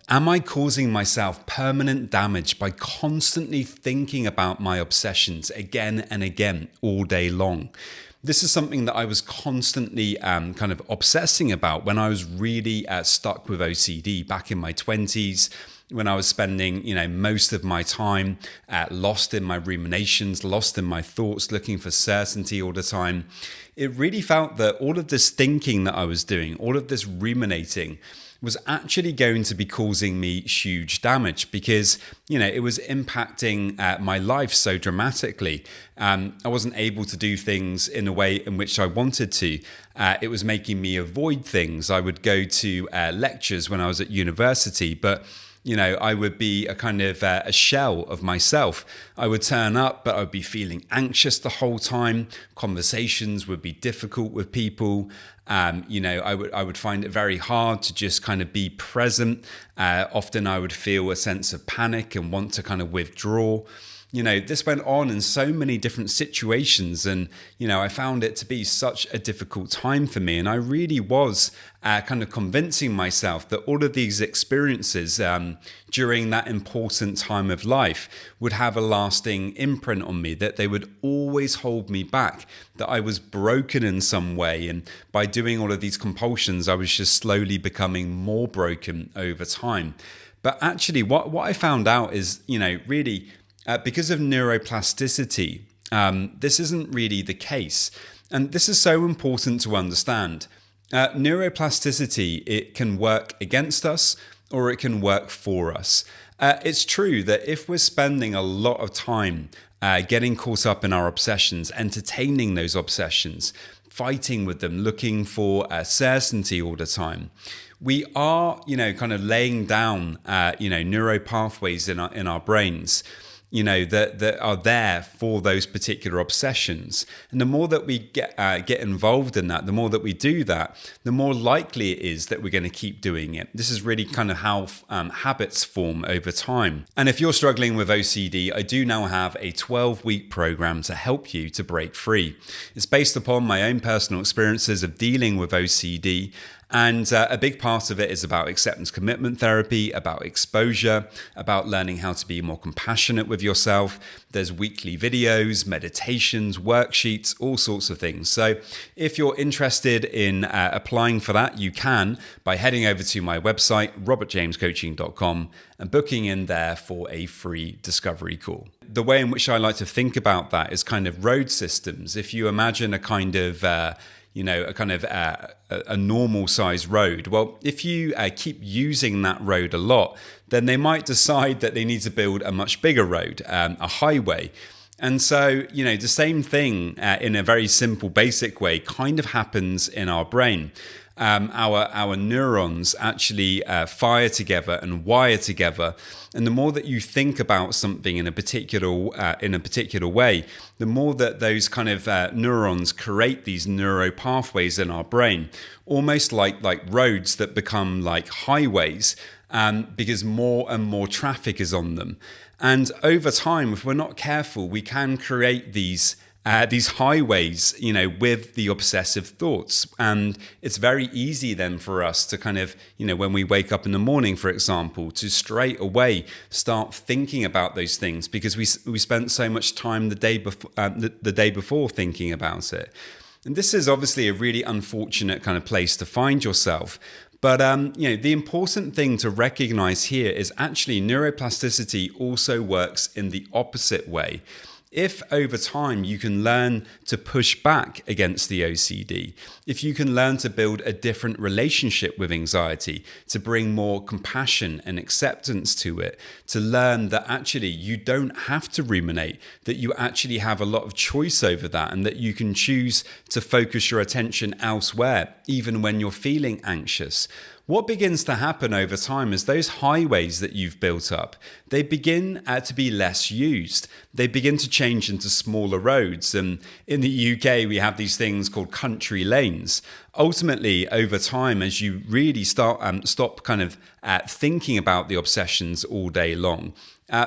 Am I causing myself permanent damage by constantly thinking about my obsessions again and again all day long? This is something that I was constantly kind of obsessing about when I was really stuck with OCD back in my 20s, when I was spending, most of my time lost in my ruminations, lost in my thoughts, looking for certainty all the time. It really felt that all of this thinking that I was doing, all of this ruminating, was actually going to be causing me huge damage because, it was impacting my life so dramatically. I wasn't able to do things in a way in which I wanted to. It was making me avoid things. I would go to lectures when I was at university, but I would be a kind of a shell of myself. I would turn up, but I would be feeling anxious the whole time. Conversations would be difficult with people. I would find it very hard to just kind of be present. Often I would feel a sense of panic and want to kind of withdraw. This went on in so many different situations, and I found it to be such a difficult time for me. And I really was kind of convincing myself that all of these experiences during that important time of life would have a lasting imprint on me, that they would always hold me back, that I was broken in some way. And by doing all of these compulsions, I was just slowly becoming more broken over time. But actually, what I found out is, really, because of neuroplasticity, this isn't really the case. And this is so important to understand. Neuroplasticity, it can work against us or it can work for us. It's true that if we're spending a lot of time getting caught up in our obsessions, entertaining those obsessions, fighting with them, looking for certainty all the time, we are, kind of laying down, neuro pathways in our brains, that are there for those particular obsessions. And the more that we get involved in that, the more that we do that, the more likely it is that we're going to keep doing it. This is really kind of how habits form over time. And if you're struggling with OCD, I do now have a 12-week program to help you to break free. It's based upon my own personal experiences of dealing with OCD. And a big part of it is about acceptance commitment therapy, about exposure, about learning how to be more compassionate with yourself. There's weekly videos, meditations, worksheets, all sorts of things. So if you're interested in applying for that, you can by heading over to my website, robertjamescoaching.com, and booking in there for a free discovery call. The way in which I like to think about that is kind of road systems. If you imagine a kind of a normal size road. Well, if you keep using that road a lot, then they might decide that they need to build a much bigger road, a highway. And so, the same thing in a very simple, basic way kind of happens in our brain. Our neurons actually fire together and wire together, and the more that you think about something in a particular way, the more that those kind of neurons create these neuro pathways in our brain, almost like roads that become like highways, because more and more traffic is on them. And over time, if we're not careful, we can create these highways, with the obsessive thoughts. And it's very easy then for us to kind of, when we wake up in the morning, for example, to straight away start thinking about those things because we spent so much time the day before thinking about it. And this is obviously a really unfortunate kind of place to find yourself. But, the important thing to recognize here is actually neuroplasticity also works in the opposite way. If over time you can learn to push back against the OCD, if you can learn to build a different relationship with anxiety, to bring more compassion and acceptance to it, to learn that actually you don't have to ruminate, that you actually have a lot of choice over that, and that you can choose to focus your attention elsewhere, even when you're feeling anxious. What begins to happen over time is those highways that you've built up, they begin to be less used. They begin to change into smaller roads. And in the UK, we have these things called country lanes. Ultimately, over time, as you really stop kind of thinking about the obsessions all day long,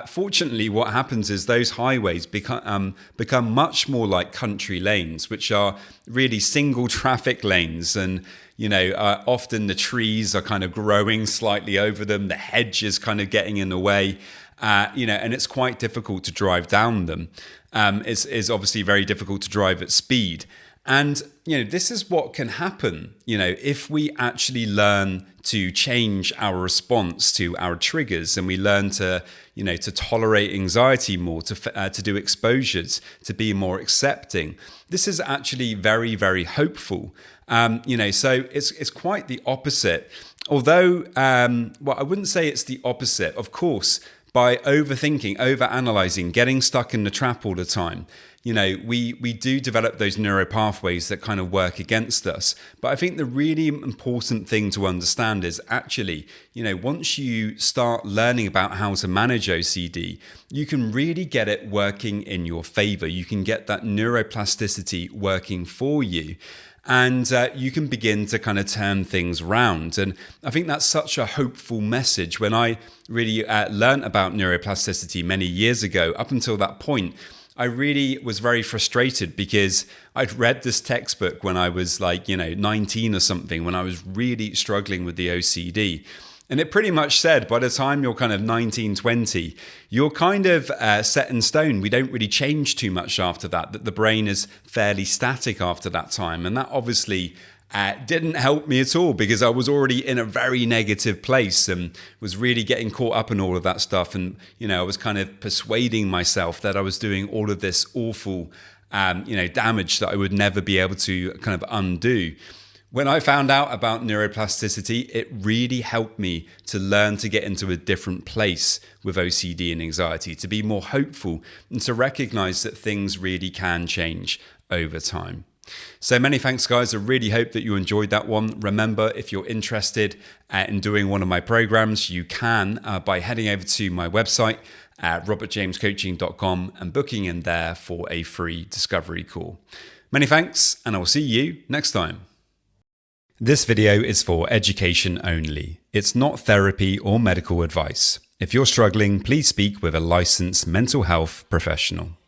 Fortunately, what happens is those highways become much more like country lanes, which are really single traffic lanes. And, often the trees are kind of growing slightly over them. The hedge is kind of getting in the way, and it's quite difficult to drive down them. It's obviously very difficult to drive at speed. And, this is what can happen, if we actually learn to change our response to our triggers, and we learn to, to tolerate anxiety more, to do exposures, to be more accepting. This is actually very, very hopeful. So it's quite the opposite. Although, I wouldn't say it's the opposite. Of course, by overthinking, overanalyzing, getting stuck in the trap all the time, we do develop those neural pathways that kind of work against us. But I think the really important thing to understand is actually, once you start learning about how to manage OCD, you can really get it working in your favor. You can get that neuroplasticity working for you. And you can begin to kind of turn things around. And I think that's such a hopeful message. When I really learned about neuroplasticity many years ago, up until that point, I really was very frustrated because I'd read this textbook when I was 19 or something, when I was really struggling with the OCD. And it pretty much said, by the time you're kind of 19, 20, you're kind of set in stone. We don't really change too much after that the brain is fairly static after that time. And that obviously didn't help me at all, because I was already in a very negative place and was really getting caught up in all of that stuff. And, I was kind of persuading myself that I was doing all of this awful, damage that I would never be able to kind of undo. When I found out about neuroplasticity, it really helped me to learn to get into a different place with OCD and anxiety, to be more hopeful and to recognize that things really can change over time. So many thanks, guys. I really hope that you enjoyed that one. Remember, if you're interested in doing one of my programs, you can by heading over to my website at robertjamescoaching.com and booking in there for a free discovery call. Many thanks, and I will see you next time. This video is for education only. It's not therapy or medical advice. If you're struggling, please speak with a licensed mental health professional.